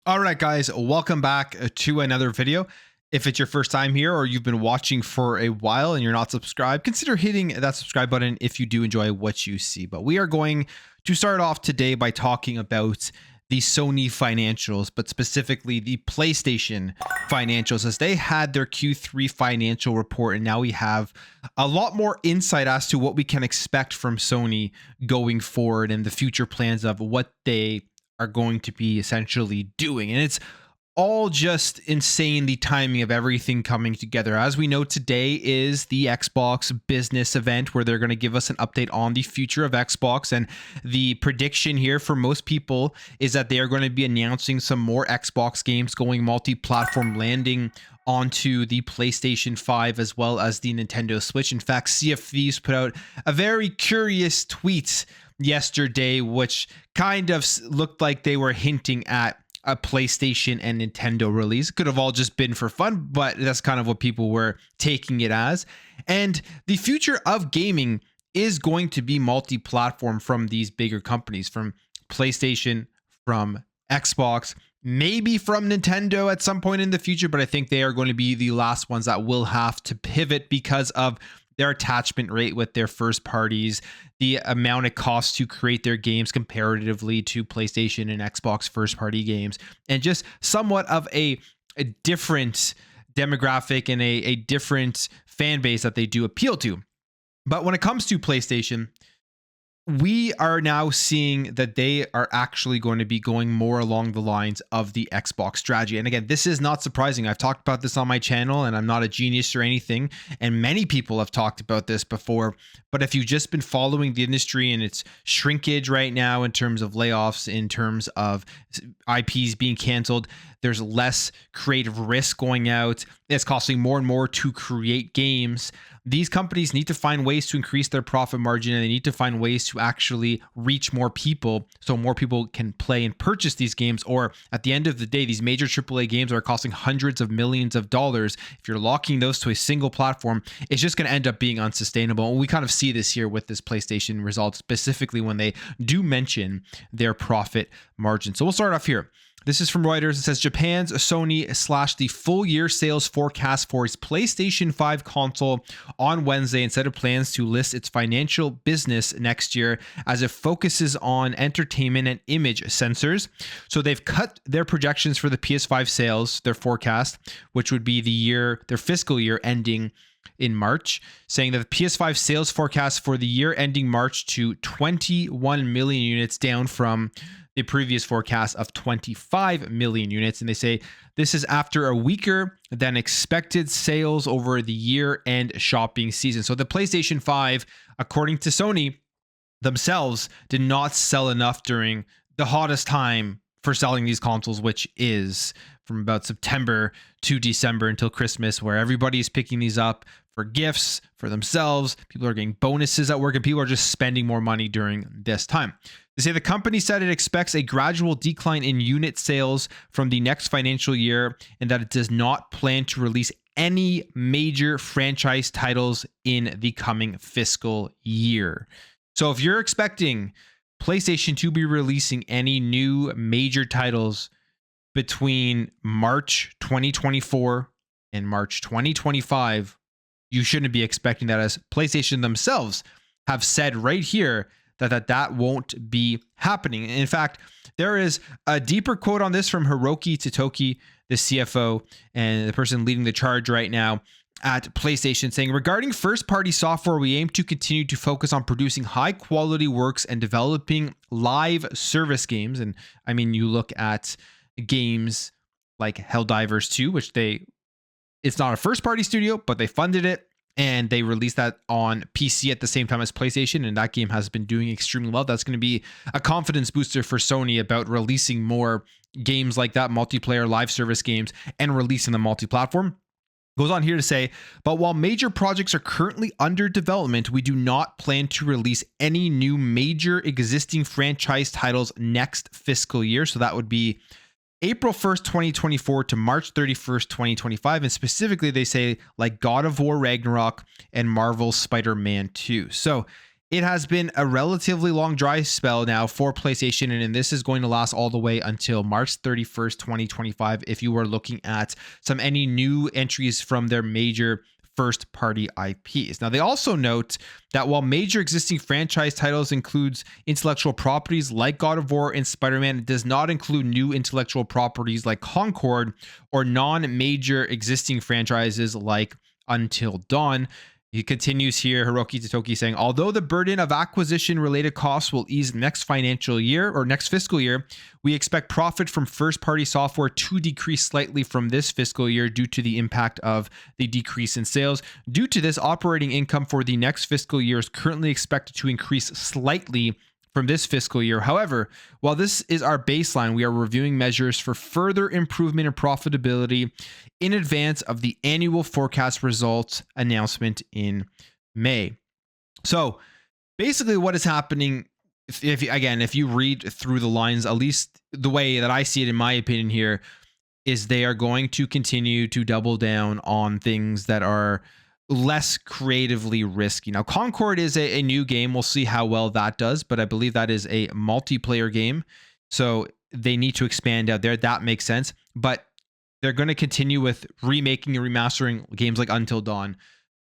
All right, guys, welcome back to another video. If it's your first time here or you've been watching for a while and you're not subscribed, consider hitting that subscribe button if you do enjoy what you see. But we are going to start off today by talking about the Sony financials, but specifically the PlayStation financials, as they had their Q3 financial report. And now we have a lot more insight as to what we can expect from Sony going forward and the future plans of what they are going to be essentially doing. And it's all just insane, the timing of everything coming together. As we know, today is the Xbox business event where they're going to give us an update on the future of Xbox. And the prediction here for most people is that they are going to be announcing some more Xbox games going multi-platform, landing onto the PlayStation 5 as well as the Nintendo Switch. In fact, CFV's put out a very curious tweet yesterday, which kind of looked like they were hinting at a PlayStation and Nintendo release. Could have all just been for fun, but that's kind of what people were taking it as. And the future of gaming is going to be multi-platform from these bigger companies, from PlayStation, from Xbox, maybe from Nintendo at some point in the future, but I think they are going to be the last ones that will have to pivot because of their attachment rate with their first parties, the amount it costs to create their games comparatively to PlayStation and Xbox first party games, and just somewhat of a different demographic and a different fan base that they do appeal to. But when it comes to PlayStation, we are now seeing that they are actually going to be going more along the lines of the Xbox strategy. And again, this is not surprising. I've talked about this on my channel and I'm not a genius or anything. And many people have talked about this before. But if you've just been following the industry and its shrinkage right now in terms of layoffs, in terms of IPs being canceled, there's less creative risk going out. It's costing more and more to create games. These companies need to find ways to increase their profit margin, and they need to find ways to actually reach more people so more people can play and purchase these games. Or at the end of the day, these major AAA games are costing hundreds of millions of dollars. If you're locking those to a single platform, it's just going to end up being unsustainable. And we kind of see this here with this PlayStation result, specifically when they do mention their profit margin. So we'll start off here. This is from Reuters. It says Japan's Sony slashed the full year sales forecast for its PlayStation 5 console on Wednesday and said it plans to list its financial business next year as it focuses on entertainment and image sensors. So they've cut their projections for the PS5 sales, their forecast, which would be their fiscal year ending in March, saying that the PS5 sales forecast for the year ending March to 21 million units, down from the previous forecast of 25 million units. And they say this is after a weaker than expected sales over the year-end shopping season. So the PlayStation 5, according to Sony themselves, did not sell enough during the hottest time for selling these consoles, which is from about September to December until Christmas, where everybody's picking these up for gifts for themselves. People are getting bonuses at work, and people are just spending more money during this time. They say the company said it expects a gradual decline in unit sales from the next financial year, and that it does not plan to release any major franchise titles in the coming fiscal year. So if you're expecting PlayStation to be releasing any new major titles between March 2024 and March 2025, you shouldn't be expecting that, as PlayStation themselves have said right here that won't be happening. In fact, there is a deeper quote on this from Hiroki Totoki, the CFO and the person leading the charge right now at PlayStation, saying, regarding first-party software, we aim to continue to focus on producing high-quality works and developing live service games. And I mean, you look at games like Helldivers 2, which it's not a first-party studio, but they funded it and they released that on PC at the same time as PlayStation, and that game has been doing extremely well. That's going to be a confidence booster for Sony about releasing more games like that, multiplayer live service games, and releasing them multi-platform. Goes on here to say, but while major projects are currently under development, we do not plan to release any new major existing franchise titles next fiscal year. So that would be April 1st, 2024 to March 31st, 2025. And specifically, they say like God of War Ragnarok and Marvel's Spider-Man 2. So It has been a relatively long dry spell now for PlayStation, and this is going to last all the way until March 31st, 2025, if you are looking at any new entries from their major first party IPs. Now, they also note that while major existing franchise titles includes intellectual properties like God of War and Spider-Man, it does not include new intellectual properties like Concord or non-major existing franchises like Until Dawn. He continues here, Hiroki Totoki, saying, although the burden of acquisition-related costs will ease next financial year or next fiscal year, we expect profit from first-party software to decrease slightly from this fiscal year due to the impact of the decrease in sales. Due to this, operating income for the next fiscal year is currently expected to increase slightly from this fiscal year. However, while this is our baseline, we are reviewing measures for further improvement in profitability in advance of the annual forecast results announcement in May. So basically what is happening, if you read through the lines, at least the way that I see it in my opinion here, is they are going to continue to double down on things that are less creatively risky. Now, Concord is a new game. We'll see how well that does, but I believe that is a multiplayer game. So they need to expand out there. That makes sense. But they're going to continue with remaking and remastering games like Until Dawn,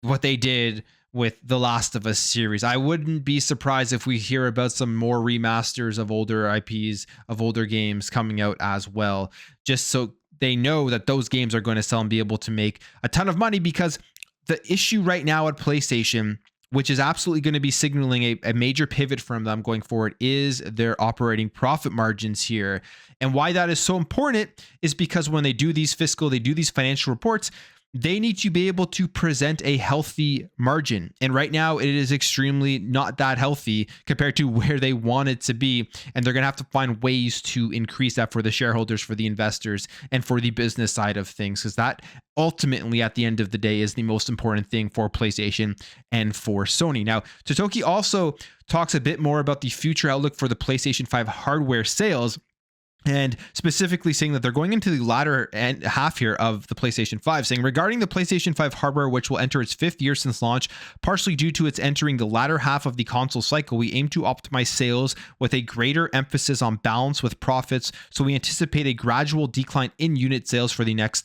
what they did with the Last of Us series. I wouldn't be surprised if we hear about some more remasters of older IPs, of older games coming out as well, just so they know that those games are going to sell and be able to make a ton of money. Because the issue right now at PlayStation, which is absolutely going to be signaling a major pivot from them going forward, is their operating profit margins here. And why that is so important is because when they do these financial reports, they need to be able to present a healthy margin. And right now it is extremely not that healthy compared to where they want it to be. And they're going to have to find ways to increase that for the shareholders, for the investors, and for the business side of things. Because that ultimately, at the end of the day, is the most important thing for PlayStation and for Sony. Now, Totoki also talks a bit more about the future outlook for the PlayStation 5 hardware sales, and specifically saying that they're going into the latter half here of the PlayStation 5, saying regarding the PlayStation 5 hardware, which will enter its 5th year since launch, partially due to its entering the latter half of the console cycle, we aim to optimize sales with a greater emphasis on balance with profits. So we anticipate a gradual decline in unit sales for the next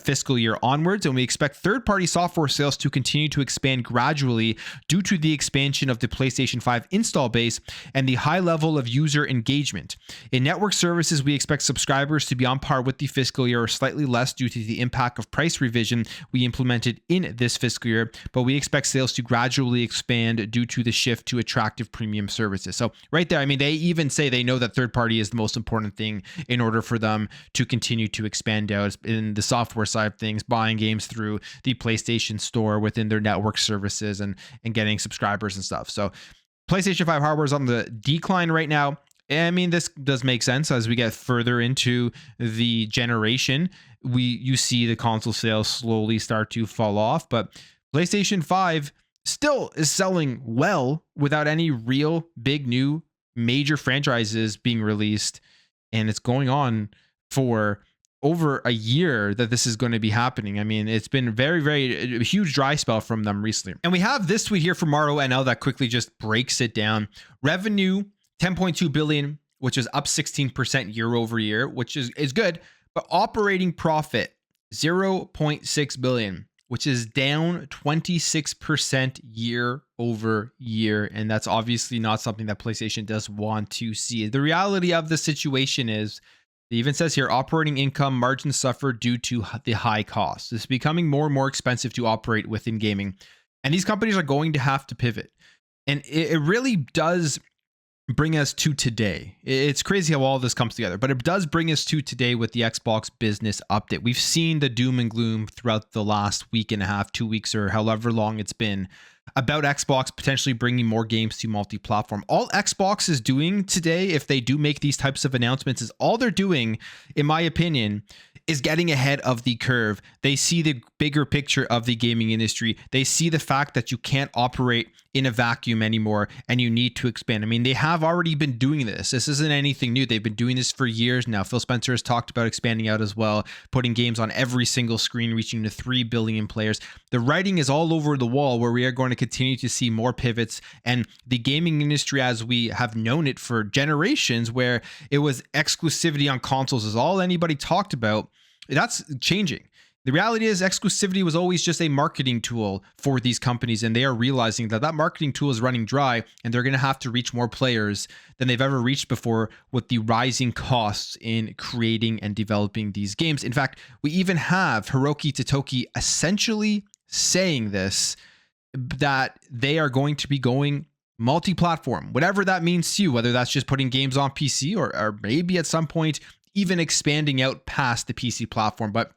fiscal year onwards, and we expect third-party software sales to continue to expand gradually due to the expansion of the PlayStation 5 install base and the high level of user engagement. In network services, we expect subscribers to be on par with the fiscal year or slightly less due to the impact of price revision we implemented in this fiscal year, but we expect sales to gradually expand due to the shift to attractive premium services. So right there, I mean, they even say they know that third-party is the most important thing in order for them to continue to expand out in the software side of things, buying games through the PlayStation Store within their network services and getting subscribers and stuff. So PlayStation 5 hardware is on the decline right now. I mean, this does make sense as we get further into the generation. You see the console sales slowly start to fall off, but PlayStation 5 still is selling well without any real big new major franchises being released. And it's going on for over a year that this is going to be happening. I mean, it's been a huge dry spell from them recently. And we have this tweet here from Maro NL that quickly just breaks it down. Revenue, 10.2 billion, which is up 16% year over year, which is good. But operating profit, 0.6 billion, which is down 26% year over year. And that's obviously not something that PlayStation does want to see. The reality of the situation is, it even says here, operating income margins suffer due to the high costs. It's becoming more and more expensive to operate within gaming. And these companies are going to have to pivot. And it really does bring us to today. It's crazy how all this comes together, but it does bring us to today with the Xbox business update. We've seen the doom and gloom throughout the last week and a half, 2 weeks, or however long it's been, about Xbox potentially bringing more games to multi-platform. All Xbox is doing today, if they do make these types of announcements, is all they're doing, in my opinion, is getting ahead of the curve. They see the bigger picture of the gaming industry. They see the fact that you can't operate in a vacuum anymore, and you need to expand. I mean, they have already been doing this. This isn't anything new. They've been doing this for years now. Phil Spencer has talked about expanding out as well, putting games on every single screen, reaching to 3 billion players. The writing is all over the wall where we are going to continue to see more pivots, and the gaming industry as we have known it for generations, where it was exclusivity on consoles is all anybody talked about, that's changing. The reality is exclusivity was always just a marketing tool for these companies, and they are realizing that that marketing tool is running dry, and they're going to have to reach more players than they've ever reached before with the rising costs in creating and developing these games. In fact, we even have Hiroki Totoki essentially saying this, that they are going to be going multi-platform, whatever that means to you, whether that's just putting games on PC or maybe at some point even expanding out past the PC platform. But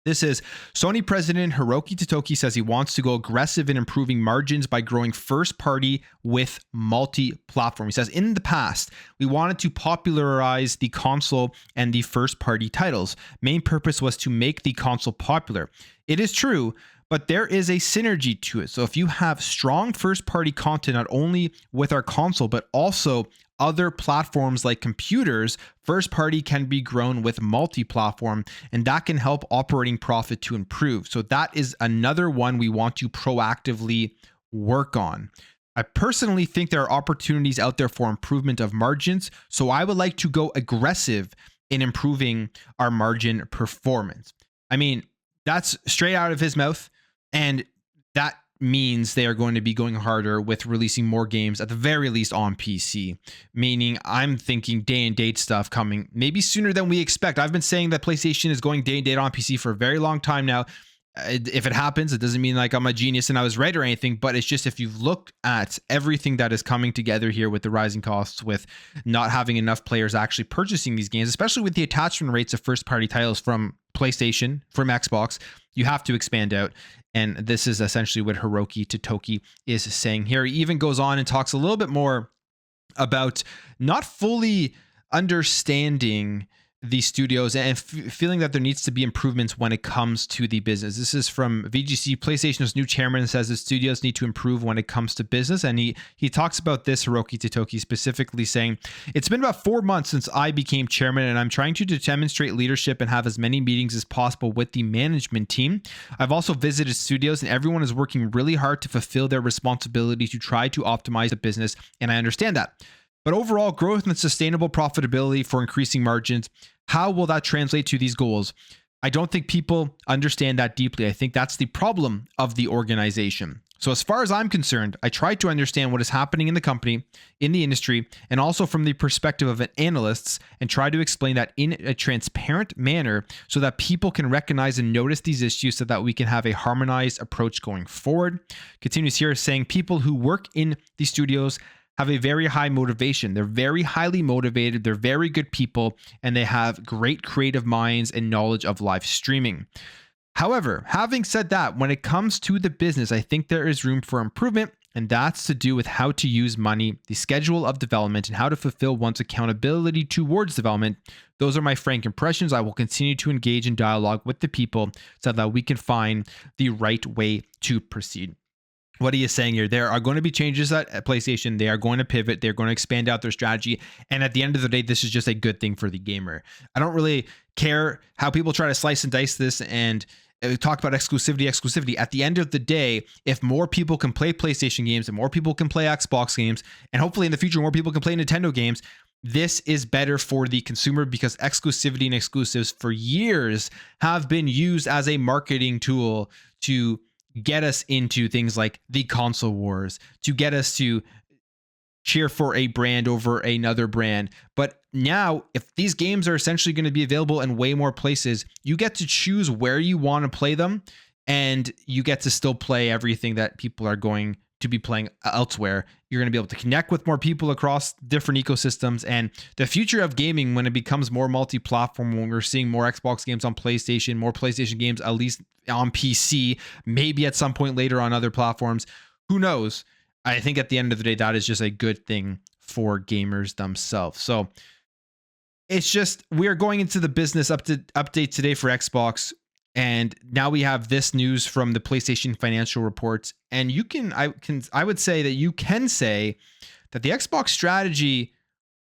this is Sony president Hiroki Totoki says he wants to go aggressive in improving margins by growing first party with multi-platform. He says, in the past, we wanted to popularize the console and the first party titles. Main purpose was to make the console popular. It is true, but there is a synergy to it. So if you have strong first party content, not only with our console, but also other platforms like computers, first party can be grown with multi-platform, and that can help operating profit to improve. So that is another one we want to proactively work on. I personally think there are opportunities out there for improvement of margins, so I would like to go aggressive in improving our margin performance. I mean, that's straight out of his mouth, and that means they are going to be going harder with releasing more games, at the very least on PC, meaning I'm thinking day and date stuff coming maybe sooner than we expect. I've been saying that PlayStation is going day and date on PC for a very long time now. If it happens, it doesn't mean like I'm a genius and I was right or anything, but it's just, if you've looked at everything that is coming together here with the rising costs, with not having enough players actually purchasing these games, especially with the attachment rates of first party titles from PlayStation, from Xbox, you have to expand out. And this is essentially what Hiroki Totoki is saying here. He even goes on and talks a little bit more about not fully understanding the studios and feeling that there needs to be improvements when it comes to the business. This is from VGC. PlayStation's new chairman says the studios need to improve when it comes to business. And he talks about this, Hiroki Totoki specifically saying, it's been about 4 months since I became chairman, and I'm trying to demonstrate leadership and have as many meetings as possible with the management team. I've also visited studios, and everyone is working really hard to fulfill their responsibility to try to optimize the business. And I understand that. But overall, growth and sustainable profitability for increasing margins, how will that translate to these goals? I don't think people understand that deeply. I think that's the problem of the organization. So as far as I'm concerned, I try to understand what is happening in the company, in the industry, and also from the perspective of analysts, and try to explain that in a transparent manner so that people can recognize and notice these issues, so that we can have a harmonized approach going forward. Continues here saying people who work in the studios have a very high motivation. They're very highly motivated. They're very good people, and they have great creative minds and knowledge of live streaming. However, having said that, when it comes to the business, I think there is room for improvement, and that's to do with how to use money, the schedule of development, and how to fulfill one's accountability towards development. Those are my frank impressions. I will continue to engage in dialogue with the people so that we can find the right way to proceed. What he is saying here, there are going to be changes at PlayStation. They are going to pivot. They're going to expand out their strategy. And at the end of the day, this is just a good thing for the gamer. I don't really care how people try to slice and dice this and talk about exclusivity. At the end of the day, if more people can play PlayStation games and more people can play Xbox games, and hopefully in the future, more people can play Nintendo games, this is better for the consumer, because exclusivity and exclusives for years have been used as a marketing tool to get us into things like the console wars, to get us to cheer for a brand over another brand. But now, if these games are essentially going to be available in way more places, you get to choose where you want to play them, and you get to still play everything that people are going to be playing elsewhere. You're going to be able to connect with more people across different ecosystems. And the future of gaming, when it becomes more multi-platform, when we're seeing more Xbox games on PlayStation, more PlayStation games at least on PC, maybe at some point later on other platforms, who knows? I think at the end of the day, that is just a good thing for gamers themselves. So it's just, we are going into the business update today for Xbox. And now we have this news from the PlayStation financial reports. And I would say that you can say that the Xbox strategy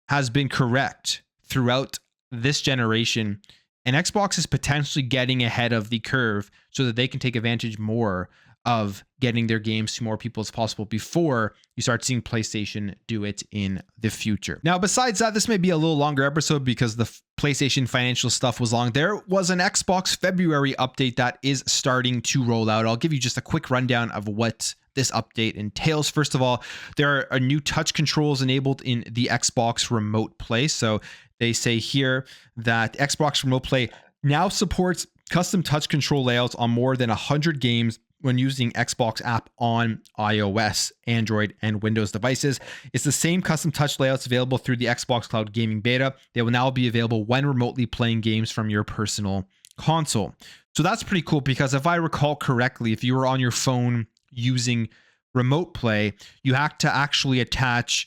has been correct throughout this generation. And Xbox is potentially getting ahead of the curve so that they can take advantage more of getting their games to more people as possible before you start seeing PlayStation do it in the future. Now, besides that, this may be a little longer episode because the PlayStation financial stuff was long. There was an Xbox February update that is starting to roll out. I'll give you just a quick rundown of what this update entails. First of all, there are new touch controls enabled in the Xbox Remote Play. So they say here that Xbox Remote Play now supports custom touch control layouts on more than 100 games when using Xbox app on iOS, Android, and Windows devices. It's the same custom touch layouts available through the Xbox Cloud Gaming Beta. They will now be available when remotely playing games from your personal console. So that's pretty cool because if I recall correctly, if you were on your phone using Remote Play, you have to actually attach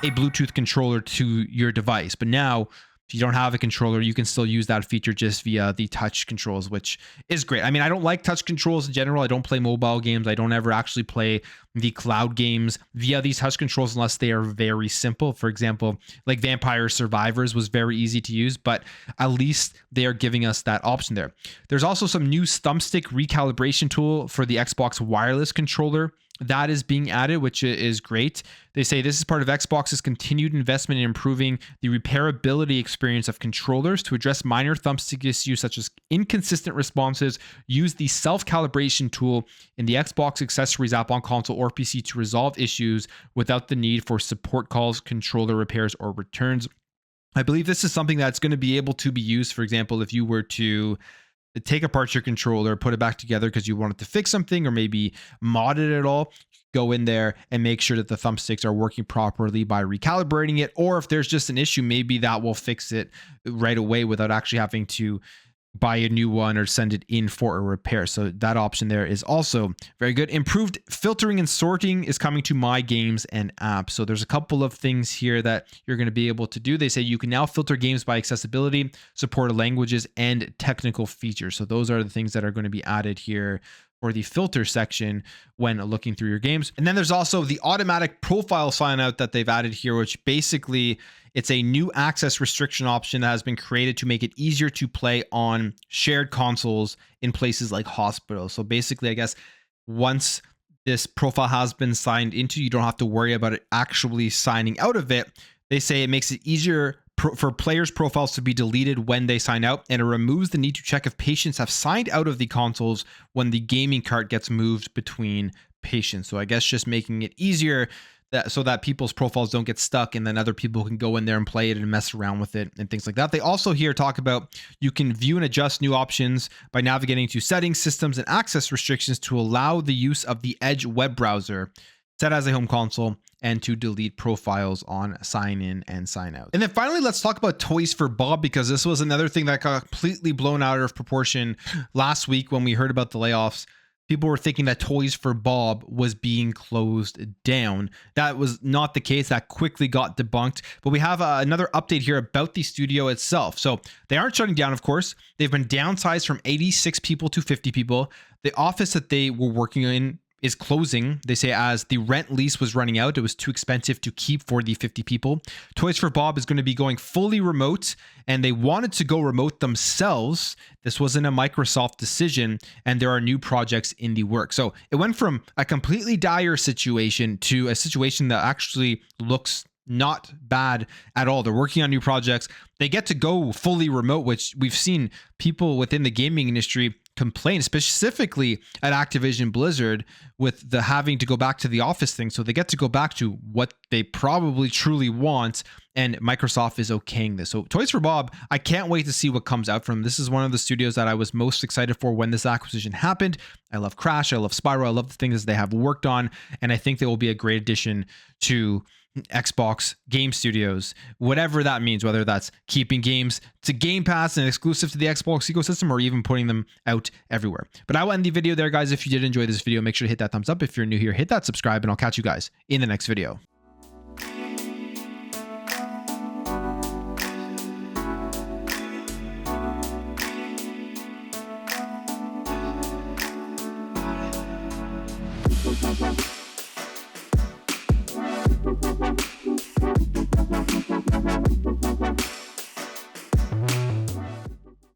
a Bluetooth controller to your device. But now, if you don't have a controller, you can still use that feature just via the touch controls, which is great. I mean, I don't like touch controls in general. I don't play mobile games. I don't ever actually play the cloud games via these touch controls unless they are very simple. For example, like Vampire Survivors was very easy to use, but at least they are giving us that option there. There's also some new thumbstick recalibration tool for the Xbox wireless controller that is being added, which is great. They say this is part of Xbox's continued investment in improving the repairability experience of controllers to address minor thumbstick issues such as inconsistent responses. Use the self-calibration tool in the Xbox accessories app on console or PC to resolve issues without the need for support calls, controller repairs, or returns. I believe this is something that's going to be able to be used, for example, if you were to take apart your controller, put it back together because you wanted to fix something or maybe mod it at all, go in there and make sure that the thumbsticks are working properly by recalibrating it. Or if there's just an issue, maybe that will fix it right away without actually having to buy a new one or send it in for a repair. So that option there is also very good. Improved filtering and sorting is coming to My Games and Apps. So there's a couple of things here that you're going to be able to do. They say you can now filter games by accessibility, supported languages, and technical features. So those are the things that are going to be added here for the filter section when looking through your games. And then there's also the automatic profile sign out that they've added here, which basically it's a new access restriction option that has been created to make it easier to play on shared consoles in places like hospitals. So basically, I guess once this profile has been signed into, you don't have to worry about it actually signing out of it. They say it makes it easier for players' profiles to be deleted when they sign out, and it removes the need to check if patients have signed out of the consoles when the gaming cart gets moved between patients. So I guess just making it easier so that people's profiles don't get stuck and then other people can go in there and play it and mess around with it and things like that. They also here talk about you can view and adjust new options by navigating to settings, systems, and access restrictions to allow the use of the Edge web browser set as a home console and to delete profiles on sign in and sign out. And then finally, let's talk about Toys for Bob, because this was another thing that got completely blown out of proportion last week when we heard about the layoffs. People were thinking that Toys for Bob was being closed down. That was not the case. That quickly got debunked. But we have another update here about the studio itself. So they aren't shutting down, of course. They've been downsized from 86 people to 50 people. The office that they were working in is closing. They say as the rent lease was running out, it was too expensive to keep for the 50 people. Toys for Bob is going to be going fully remote, and they wanted to go remote themselves. This wasn't a Microsoft decision, and there are new projects in the work. So it went from a completely dire situation to a situation that actually looks not bad at all. They're working on new projects. They get to go fully remote, which we've seen people within the gaming industry complain, specifically at Activision Blizzard, with the having to go back to the office thing. So they get to go back to what they probably truly want, and Microsoft is okaying this. So Toys for Bob, I can't wait to see what comes out from. This is one of the studios that I was most excited for when this acquisition happened. I love Crash, I love Spyro, I love the things they have worked on, and I think they will be a great addition to Xbox game studios, whatever that means, whether that's keeping games to Game Pass and exclusive to the Xbox ecosystem, or even putting them out everywhere. But I will end the video there, guys. If you did enjoy this video, make sure to hit that thumbs up. If you're new here, hit that subscribe, and I'll catch you guys in the next video. Bye.